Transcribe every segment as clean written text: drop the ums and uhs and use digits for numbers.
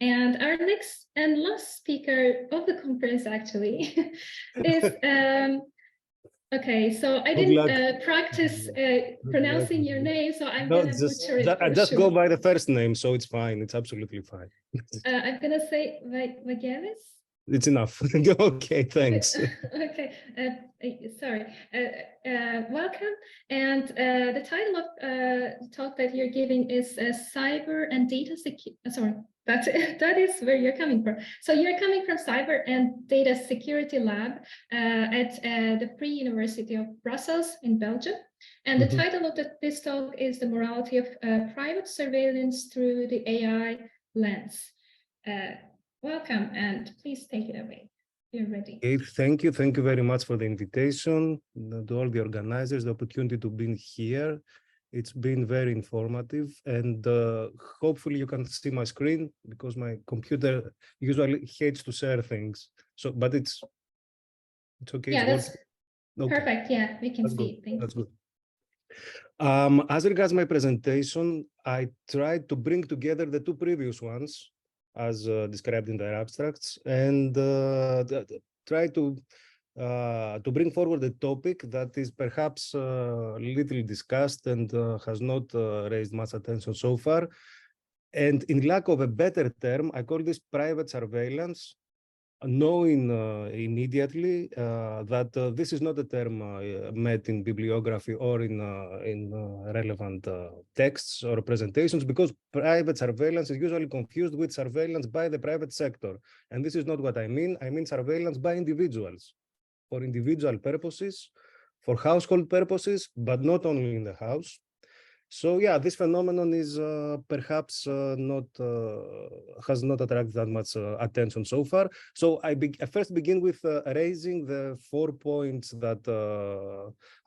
And our next and last speaker of the conference actually is, okay, so I didn't practice pronouncing your name, so I'm going to butcher it for just sure. go by the first name, so it's fine. It's absolutely fine. I'm going to say Vagelis. It's enough. Okay, thanks. Okay, sorry. Welcome. And the title of the talk that you're giving is Cyber and Data Security. Sorry, that is where you're coming from. So you're coming from Cyber and Data Security Lab at the Free University of Brussels in Belgium. And the title of this talk is The Morality of Private Surveillance Through the AI Lens. Welcome, and please take it away. You're ready. Okay, thank you. Thank you very much for the invitation, to all the organizers, the opportunity to be here. It's been very informative, and hopefully you can see my screen because my computer usually hates to share things. So, but it's okay. Yeah, that's okay. Perfect. Yeah, we can see it. Thank you. That's good. As regards my presentation, I tried to bring together the two previous ones, as described in their abstracts, and try to bring forward a topic that is perhaps little discussed and has not raised much attention so far. And in lack of a better term, I call this private surveillance, knowing immediately that this is not a term met in bibliography or in relevant texts or presentations, because private surveillance is usually confused with surveillance by the private sector. And this is not what I mean. I mean surveillance by individuals for individual purposes, for household purposes, but not only in the house. So yeah, this phenomenon is perhaps has not attracted that much attention so far. So I first begin with raising the 4 points that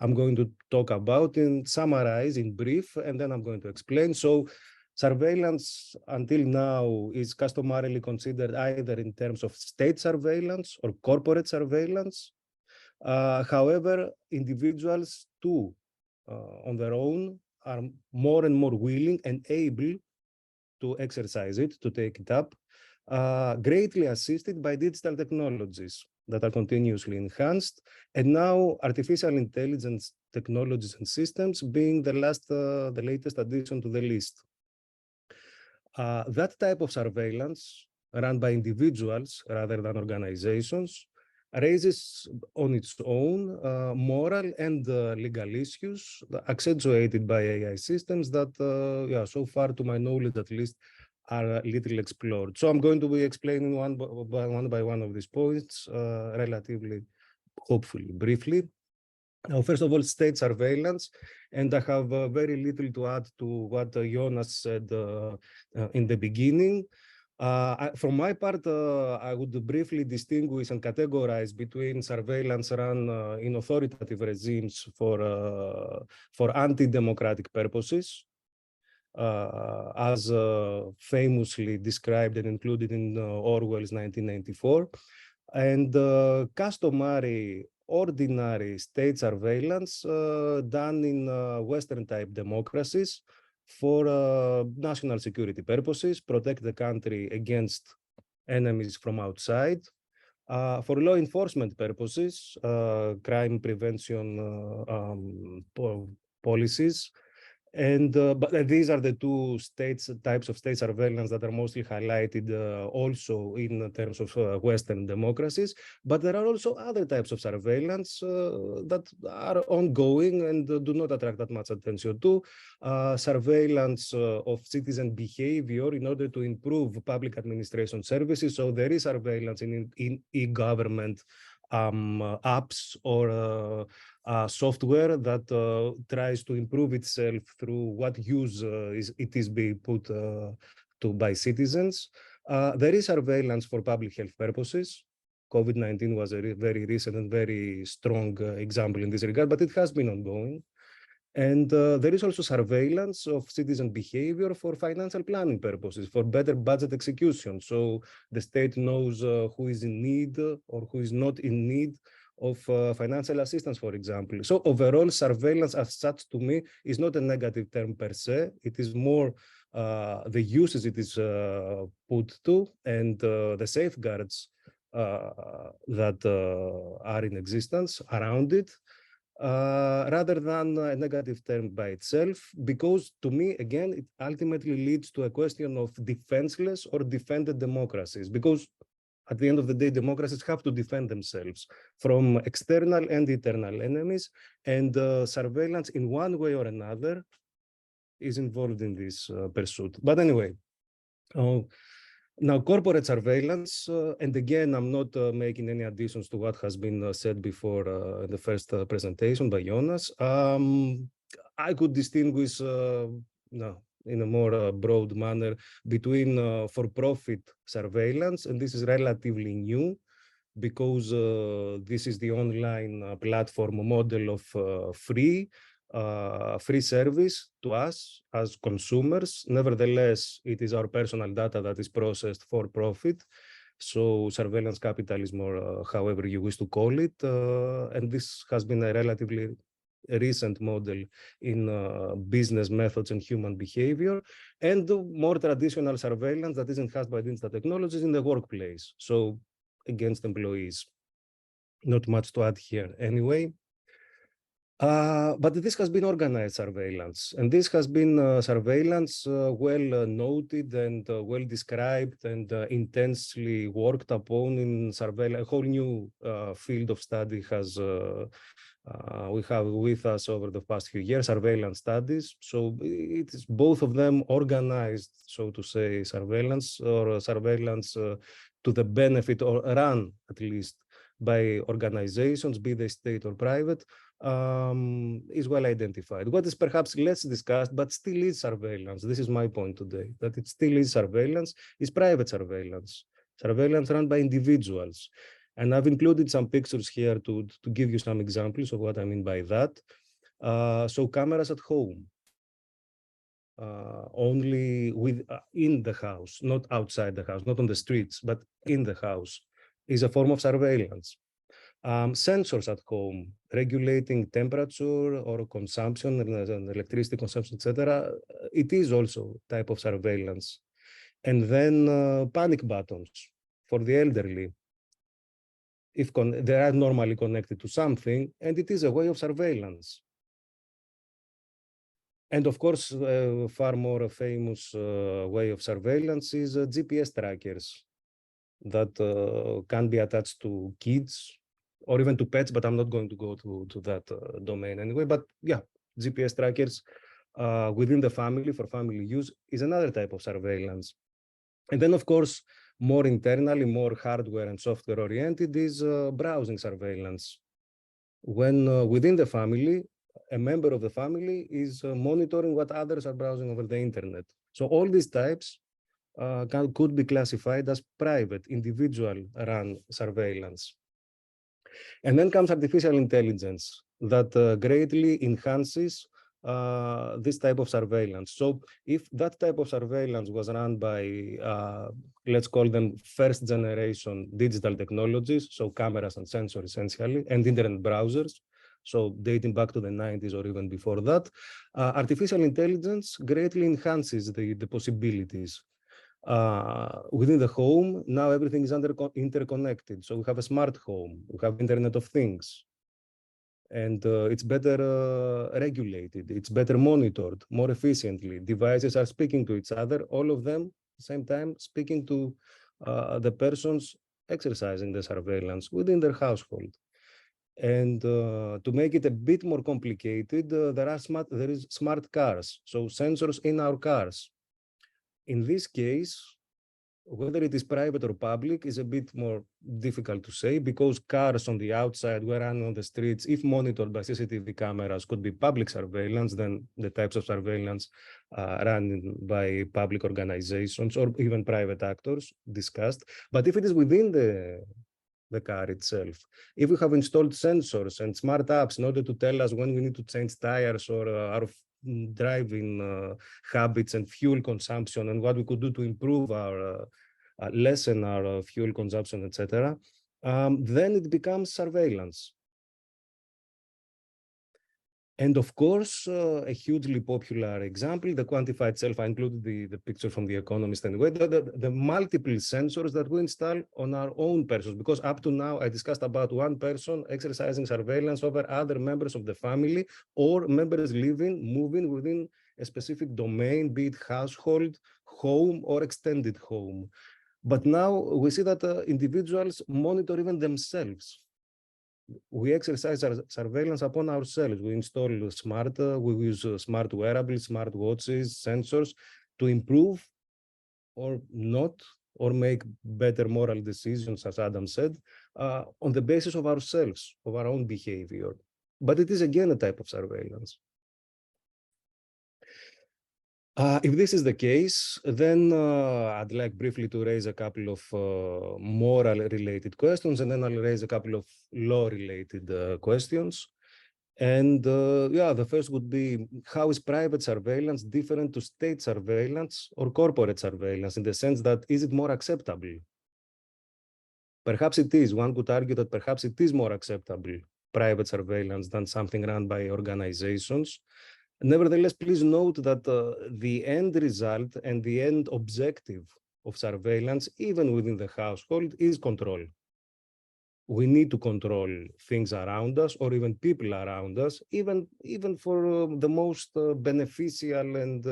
I'm going to talk about and summarize in brief, and then I'm going to explain. So surveillance until now is customarily considered either in terms of state surveillance or corporate surveillance. However, individuals too, on their own, are more and more willing and able to exercise it, to take it up, greatly assisted by digital technologies that are continuously enhanced, and now artificial intelligence technologies and systems being the latest addition to the list. That type of surveillance, run by individuals rather than organizations, raises on its own moral and legal issues accentuated by AI systems that, yeah, so far to my knowledge at least, are little explored. So I'm going to be explaining one by one of these points relatively, hopefully, briefly. Now, first of all, state surveillance, and I have very little to add to what Jonas said in the beginning. From my part, I would briefly distinguish and categorize between surveillance run in authoritative regimes for anti-democratic purposes, as famously described and included in Orwell's 1994, and customary, ordinary state surveillance done in Western-type democracies for national security purposes, protect the country against enemies from outside, for law enforcement purposes, crime prevention policies. And but these are the two types of state surveillance that are mostly highlighted also in terms of Western democracies. But there are also other types of surveillance that are ongoing and do not attract that much attention to. Surveillance of citizen behavior in order to improve public administration services. So there is surveillance in e-government apps or software that tries to improve itself through what use it is being put to by citizens. There is surveillance for public health purposes. COVID-19 was a very recent and very strong example in this regard, but it has been ongoing. And there is also surveillance of citizen behavior for financial planning purposes, for better budget execution. So the state knows who is in need or who is not in need of financial assistance, for example. So overall, surveillance as such to me is not a negative term per se. It is more the uses it is put to, and the safeguards that are in existence around it, rather than a negative term by itself, because to me, again, it ultimately leads to a question of defenseless or defended democracies, because at the end of the day, democracies have to defend themselves from external and internal enemies, and surveillance in one way or another is involved in this pursuit. But anyway, now corporate surveillance, and again, I'm not making any additions to what has been said before in the first presentation by Jonas. I could distinguish in a more broad manner between for-profit surveillance, and this is relatively new, because this is the online platform model of free service to us as consumers. Nevertheless, it is our personal data that is processed for profit. So surveillance capitalism, or however you wish to call it, and this has been a relatively recent model in business methods and human behavior, and the more traditional surveillance that is enhanced by digital technologies in the workplace, so against employees. Not much to add here anyway. But this has been organized surveillance, and this has been surveillance well noted and well described and intensely worked upon in surveillance. A whole new field of study has we have with us over the past few years, surveillance studies. So it is both of them organized, so to say, surveillance, or surveillance to the benefit, or run at least, by organizations, be they state or private, is well identified. What is perhaps less discussed, but still is surveillance, this is my point today, that it still is surveillance, is private surveillance, surveillance run by individuals. And I've included some pictures here to give you some examples of what I mean by that. So cameras at home, only in the house, not outside the house, not on the streets, but in the house, is a form of surveillance. Sensors at home, regulating temperature or consumption, and electricity consumption, etc. It is also a type of surveillance. And then panic buttons for the elderly, if they are normally connected to something, and it is a way of surveillance. And of course, far more famous way of surveillance is GPS trackers that can be attached to kids or even to pets, but I'm not going to go to that domain anyway. But yeah, GPS trackers within the family for family use is another type of surveillance. And then, of course, more internally, more hardware and software oriented is browsing surveillance. When within the family, a member of the family is monitoring what others are browsing over the internet. So all these types could be classified as private, individual-run surveillance. And then comes artificial intelligence that greatly enhances this type of surveillance. So if that type of surveillance was run by, let's call them first generation digital technologies, so cameras and sensors essentially, and internet browsers, so dating back to the 90s or even before that, artificial intelligence greatly enhances the possibilities. Within the home, now everything is interconnected. So we have a smart home, we have Internet of Things, and it's better regulated, it's better monitored, more efficiently. Devices are speaking to each other, all of them at the same time speaking to the persons exercising the surveillance within their household. And to make it a bit more complicated, there is smart cars, so sensors in our cars. In this case, whether it is private or public is a bit more difficult to say, because cars on the outside were running on the streets, if monitored by CCTV cameras, could be public surveillance, then the types of surveillance run by public organizations or even private actors discussed. But if it is within the car itself, if we have installed sensors and smart apps in order to tell us when we need to change tires, or our driving habits and fuel consumption, and what we could do to improve our lessen our fuel consumption, etc., then it becomes surveillance. And of course, a hugely popular example, the quantified self. I included the picture from The Economist anyway, the multiple sensors that we install on our own persons, because up to now I discussed about one person exercising surveillance over other members of the family or members living, moving within a specific domain, be it household, home, or extended home. But now we see that individuals monitor even themselves. We exercise our surveillance upon ourselves. We install we use smart wearables, smart watches, sensors to improve or not, or make better moral decisions, as Adam said, on the basis of ourselves, of our own behavior. But it is again a type of surveillance. If this is the case, then I'd like briefly to raise a couple of moral-related questions, and then I'll raise a couple of law-related questions. And yeah, the first would be, how is private surveillance different to state surveillance or corporate surveillance, in the sense that, is it more acceptable? Perhaps it is. One could argue that perhaps it is more acceptable, private surveillance, than something run by organizations. Nevertheless, please note that the end result and the end objective of surveillance, even within the household, is control. We need to control things around us, or even people around us, even for the most beneficial and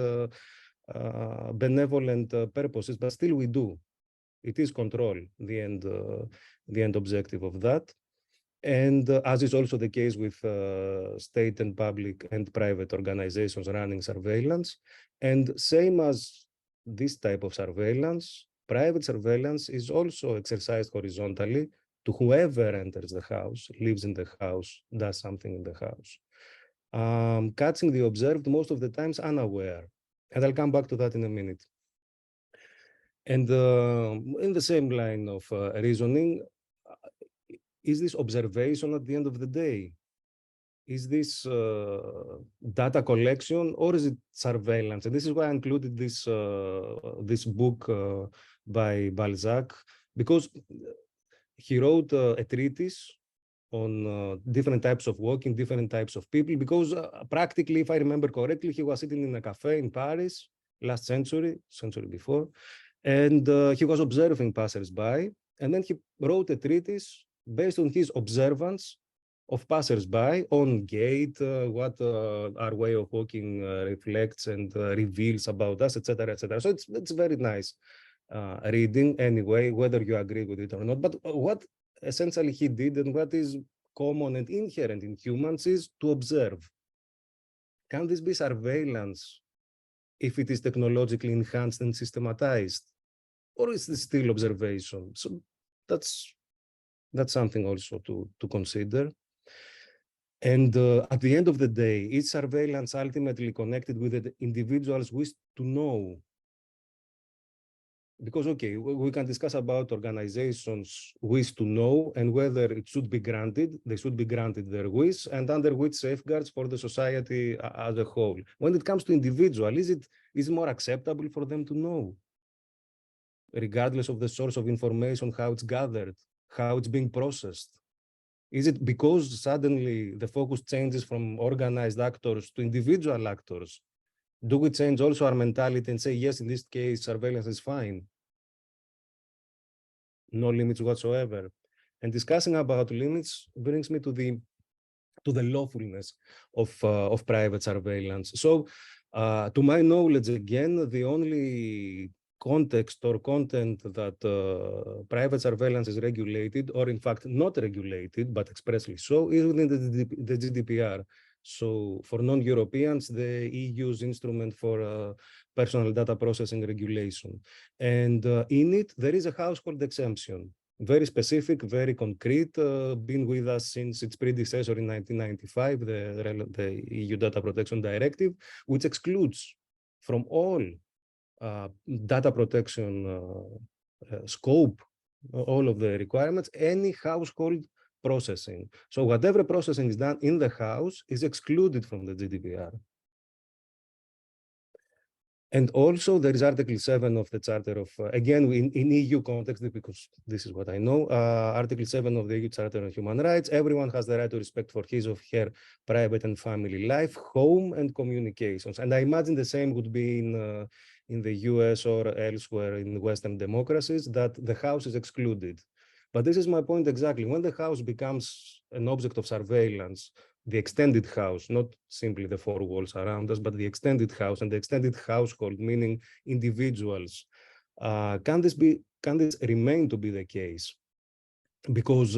benevolent purposes, but still we do. It is control, the end objective of that. And as is also the case with state and public and private organizations running surveillance. And same as this type of surveillance, private surveillance is also exercised horizontally to whoever enters the house, lives in the house, does something in the house. Catching the observed most of the times unaware. And I'll come back to that in a minute. And in the same line of reasoning, is this observation at the end of the day? Is this data collection, or is it surveillance? And this is why I included this book by Balzac, because he wrote a treatise on different types of walking, different types of people, because practically, if I remember correctly, he was sitting in a cafe in Paris last century before, and he was observing passers-by, and then he wrote a treatise based on his observance of passers-by on gait, what our way of walking reflects and reveals about us, etc., etc. So it's very nice reading anyway, whether you agree with it or not. But what essentially he did, and what is common and inherent in humans, is to observe. Can this be surveillance if it is technologically enhanced and systematized? Or is this still observation? So that's something also to consider. And at the end of the day, is surveillance ultimately connected with the individual's wish to know? Because, okay, we can discuss about organizations' wish to know and whether it should be granted, they should be granted their wish, and under which safeguards for the society as a whole. When it comes to individual, is it more acceptable for them to know, regardless of the source of information, how it's gathered, how it's being processed? Is it because suddenly the focus changes from organized actors to individual actors? Do we change also our mentality and say, yes, in this case, surveillance is fine? No limits whatsoever. And discussing about limits brings me to the lawfulness of private surveillance. So, to my knowledge, again, the only context or content that private surveillance is regulated, or in fact not regulated, but expressly so, is within the GDPR. So for non-Europeans, the EU's instrument for personal data processing regulation. And in it, there is a household exemption, very specific, very concrete, been with us since its predecessor in 1995, the EU Data Protection Directive, which excludes from all data protection scope, all of the requirements, any household processing. So whatever processing is done in the house is excluded from the GDPR. And also there is Article 7 of the Charter of, again, in EU context, because this is what I know, Article 7 of the EU Charter of Human Rights, everyone has the right to respect for his or her private and family life, home, and communications. And I imagine the same would be in the US or elsewhere in Western democracies, that the house is excluded. But this is my point exactly. When the house becomes an object of surveillance, the extended house, not simply the four walls around us, but the extended house and the extended household, meaning individuals, can this remain to be the case? Because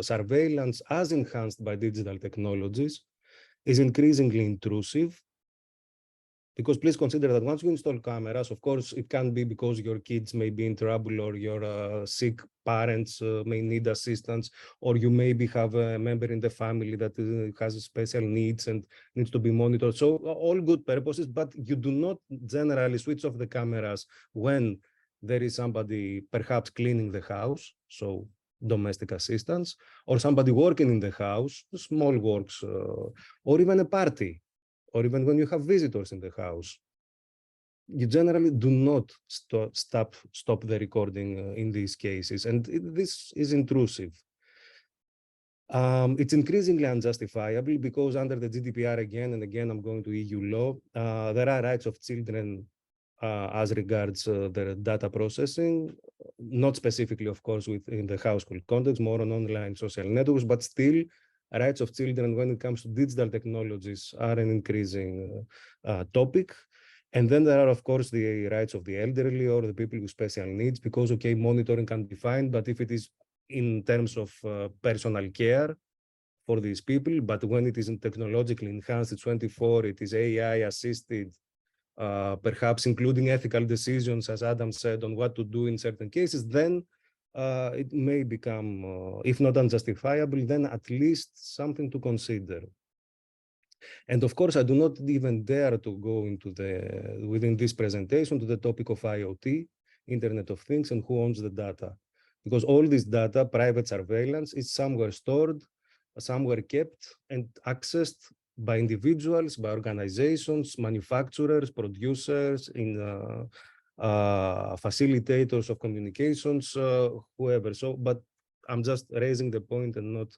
surveillance, as enhanced by digital technologies, is increasingly intrusive. Because please consider that once you install cameras, of course, it can be because your kids may be in trouble or your sick parents may need assistance, or you maybe have a member in the family that has special needs and needs to be monitored. So all good purposes, but you do not generally switch off the cameras when there is somebody perhaps cleaning the house, so domestic assistance, or somebody working in the house, small works, or even a party, or even when you have visitors in the house. You generally do not stop the recording in these cases, and this is intrusive. It's increasingly unjustifiable because under the GDPR, again and again, I'm going to EU law, there are rights of children as regards their data processing, not specifically, of course, within the household context, more on online social networks, but still rights of children when it comes to digital technologies are an increasing topic. And then there are, of course, the rights of the elderly or the people with special needs, because, okay, monitoring can be fine, but if it is in terms of personal care for these people, but when it isn't technologically enhanced, it's 24, it is AI assisted, perhaps including ethical decisions, as Adam said, on what to do in certain cases, then it may become, if not unjustifiable, then at least something to consider. And of course, I do not even dare to go into within this presentation to the topic of IoT, Internet of Things, and who owns the data. Because all this data, private surveillance, is somewhere stored, somewhere kept and accessed by individuals, by organizations, manufacturers, producers, facilitators of communications, whoever. So, but I'm just raising the point and not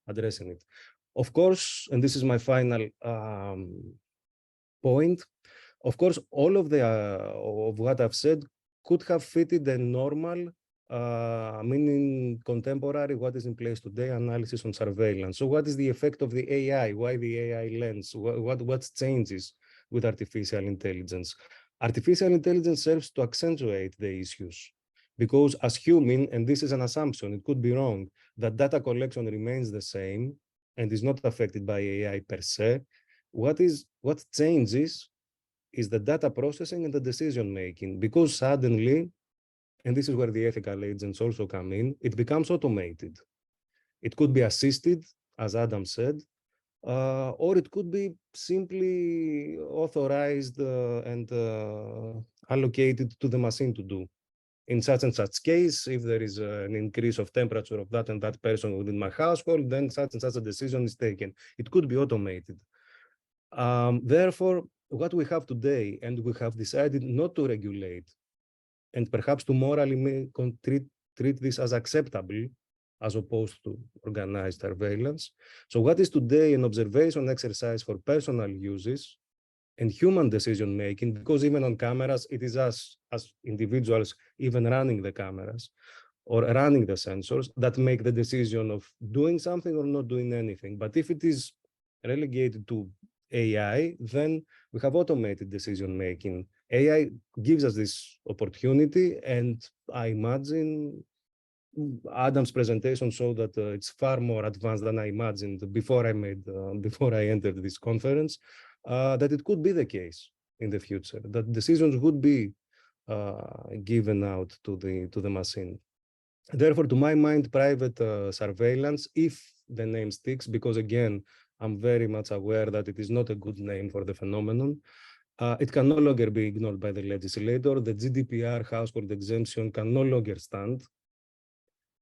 addressing it. Of course, and this is my final point, of course, all of what I've said could have fitted a normal, meaning contemporary, what is in place today, analysis on surveillance. So what is the effect of the AI? Why the AI lens? What changes with artificial intelligence? Artificial intelligence serves to accentuate the issues. Because as human, and this is an assumption, it could be wrong, that data collection remains the same and is not affected by AI per se. What changes is the data processing and the decision making, because suddenly, and this is where the ethical agents also come in, it becomes automated. It could be assisted, as Adam said, or it could be simply authorized and allocated to the machine to do. In such and such case, if there is an increase of temperature of that and that person within my household, then such and such a decision is taken. It could be automated. Therefore, what we have today, and we have decided not to regulate, and perhaps to morally treat this as acceptable, as opposed to organized surveillance. So what is today an observation exercise for personal uses and human decision making, because even on cameras, it is us as individuals, even running the cameras or running the sensors, that make the decision of doing something or not doing anything. But if it is relegated to AI, then we have automated decision making. AI gives us this opportunity, and I imagine Adam's presentation showed that it's far more advanced than I imagined before I entered this conference, that it could be the case in the future, that decisions would be given out to the machine. Therefore, to my mind, private surveillance, if the name sticks, because again, I'm very much aware that it is not a good name for the phenomenon, it can no longer be ignored by the legislator. The GDPR household exemption can no longer stand.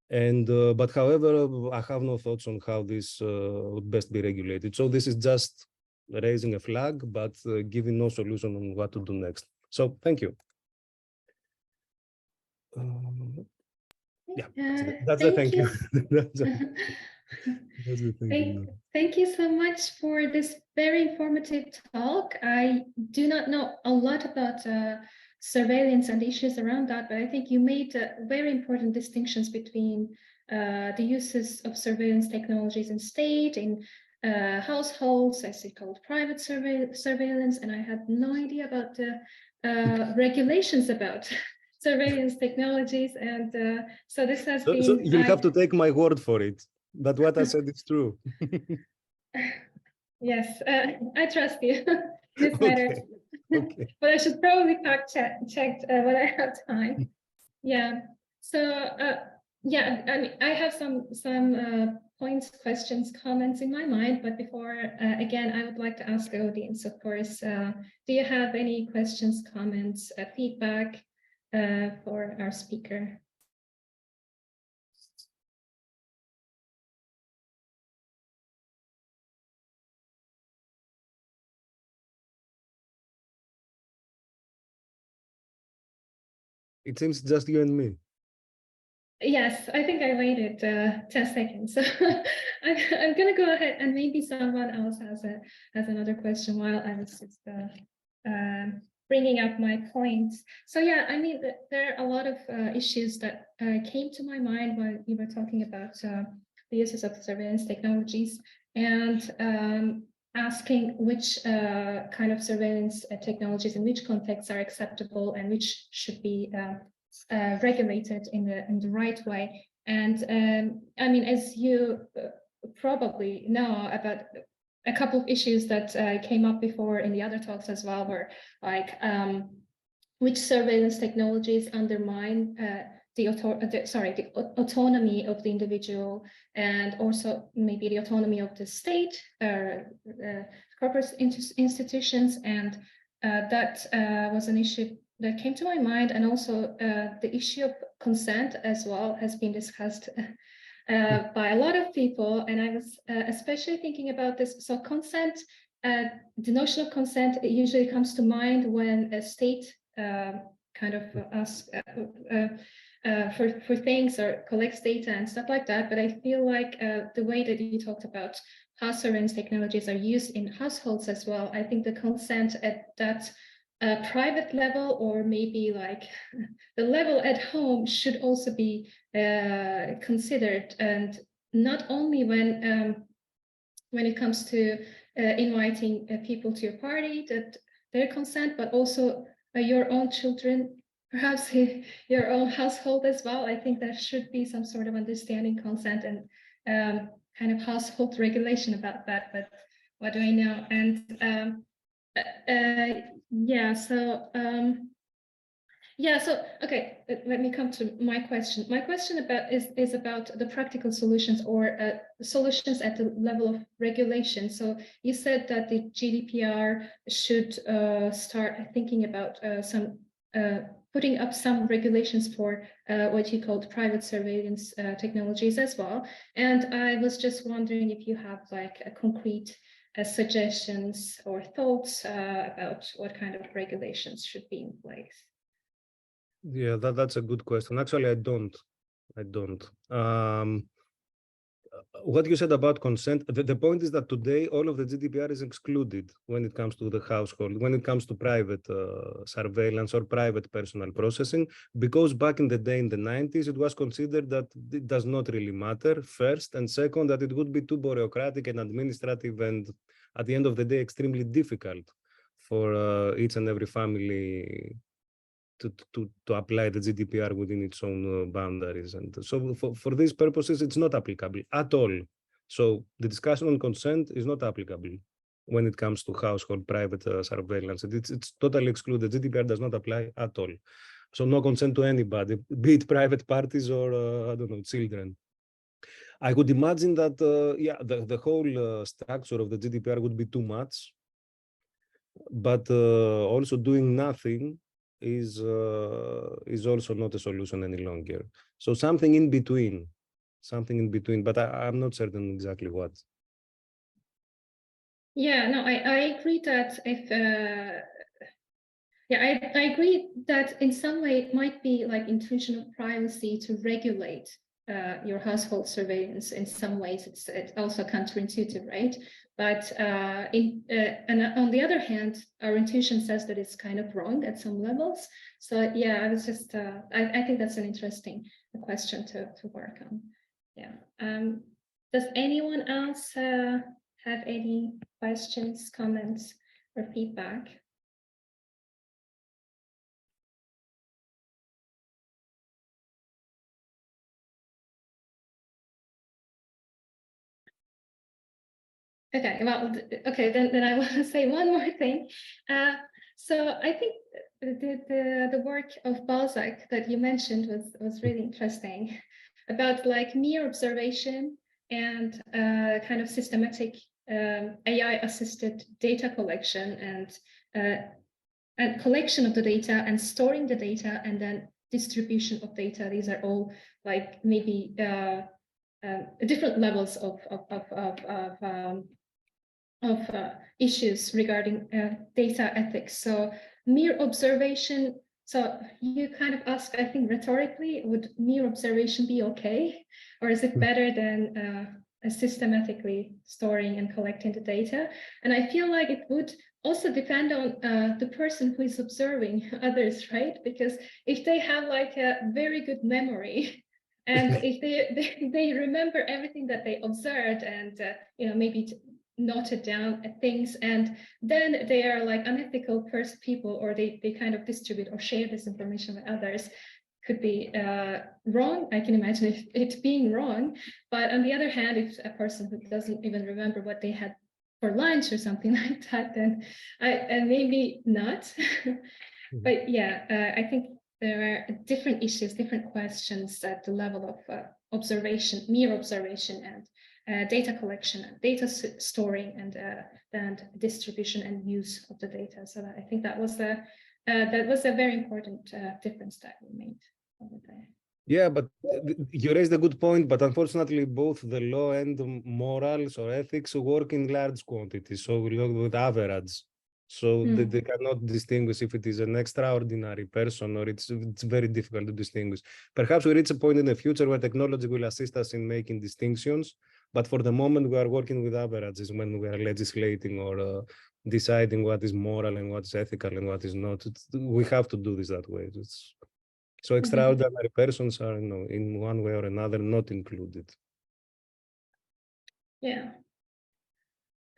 And but however, I have no thoughts on how this would best be regulated. So this is just raising a flag, but giving no solution on what to do next. So thank you. Yeah, that's the thank you. That's the thank you. Thank you so much for this very informative talk. I do not know a lot about surveillance and issues around that, but I think you made very important distinctions between the uses of surveillance technologies in state, in households, as it called private surveillance, and I had no idea about the regulations about surveillance technologies, and so this has been. So you'll have to take my word for it. That what I said is true. Yes, I trust you. This matter. Okay. But I should probably fact check when I have time. Yeah. So yeah, I mean, I have some points, questions, comments in my mind. But before again, I would like to ask the audience, of course, do you have any questions, comments, feedback for our speaker? It seems just you and me. Yes, I think I waited 10 seconds. So I'm going to go ahead, and maybe someone else has another question while I was just bringing up my points. So yeah, I mean, there are a lot of issues that came to my mind while you were talking about the uses of surveillance technologies, and asking which kind of surveillance technologies in which contexts are acceptable and which should be regulated in the right way. And I mean, as you probably know, about a couple of issues that came up before in the other talks as well were like which surveillance technologies undermine the autonomy of the individual, and also maybe the autonomy of the state, corporate institutions, and that was an issue that came to my mind. And also the issue of consent as well has been discussed by a lot of people, and I was especially thinking about this. So consent, the notion of consent, it usually comes to mind when a state kind of asks for things or collects data and stuff like that. But I feel like the way that you talked about how surveillance technologies are used in households as well, I think the consent at that private level, or maybe like the level at home, should also be considered, and not only when it comes to inviting people to your party, that their consent, but also your own children, perhaps your own household as well. I think there should be some sort of understanding consent and kind of household regulation about that. But what do I know? And yeah, so okay, let me come to my question. My question is about the practical solutions, or solutions at the level of regulation. So you said that the GDPR should start thinking about putting up some regulations for what you called private surveillance technologies as well. And I was just wondering if you have like a concrete suggestions or thoughts about what kind of regulations should be in place. Yeah, that's a good question. Actually, I don't. What you said about consent, the point is that today all of the GDPR is excluded when it comes to the household, when it comes to private surveillance or private personal processing, because back in the day, in the 90s, it was considered that it does not really matter, first, and second, that it would be too bureaucratic and administrative, and at the end of the day, extremely difficult for each and every family to apply the GDPR within its own boundaries. And so for these purposes, it's not applicable at all. So the discussion on consent is not applicable when it comes to household private surveillance. It's totally excluded. GDPR does not apply at all. So no consent to anybody, be it private parties or, I don't know, children. I could imagine that, yeah, the whole structure of the GDPR would be too much, but also doing nothing is also not a solution any longer. So something in between, but I'm not certain exactly what. Yeah, no, I agree that Yeah, I agree that in some way it might be like intrusion of privacy to regulate your household surveillance. In some ways, it's also counterintuitive, right? But and on the other hand, our intuition says that it's kind of wrong at some levels. So yeah, I was just I think that's an interesting question to work on. Yeah. Does anyone else have any questions, comments, or feedback? Okay, well, okay, then I want to say one more thing. So I think the work of Balzac that you mentioned was really interesting about like mere observation and kind of systematic AI-assisted data collection and collection of the data and storing the data and then distribution of data. These are all like maybe different levels of issues regarding data ethics. So mere observation, so you kind of ask, I think rhetorically, would mere observation be okay? Or is it better than systematically storing and collecting the data? And I feel like it would also depend on the person who is observing others, right? Because if they have like a very good memory, and if they remember everything that they observed and maybe noted down things, and then they are like unethical people, or they kind of distribute or share this information with others, could be wrong. I can imagine it being wrong. But on the other hand, if a person who doesn't even remember what they had for lunch or something like that, then maybe not. But yeah, I think there are different issues, different questions at the level of observation, mere observation, and data collection, and data storing, and distribution and use of the data. So I think that was a very important difference that we made over there. Yeah, but you raised a good point, but unfortunately, both the law and the morals or ethics work in large quantities, so we look with average. So they cannot distinguish if it is an extraordinary person or it's very difficult to distinguish. Perhaps we reach a point in the future where technology will assist us in making distinctions, but for the moment we are working with averages when we are legislating or deciding what is moral and what is ethical and what is not. We have to do this that way. So extraordinary persons are, in one way or another, not included. Yeah.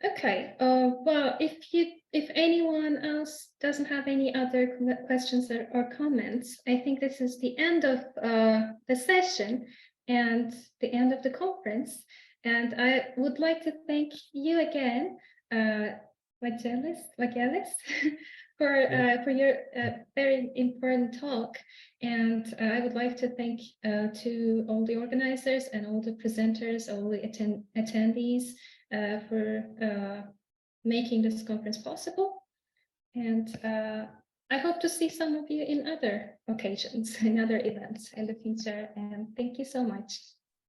Okay. Well, if anyone else doesn't have any other questions or comments, I think this is the end of the session and the end of the conference. And I would like to thank you again, Vagelis, for your very important talk. And I would like to thank to all the organizers and all the presenters, all the attendees for making this conference possible. And I hope to see some of you in other occasions, in other events in the future. And thank you so much.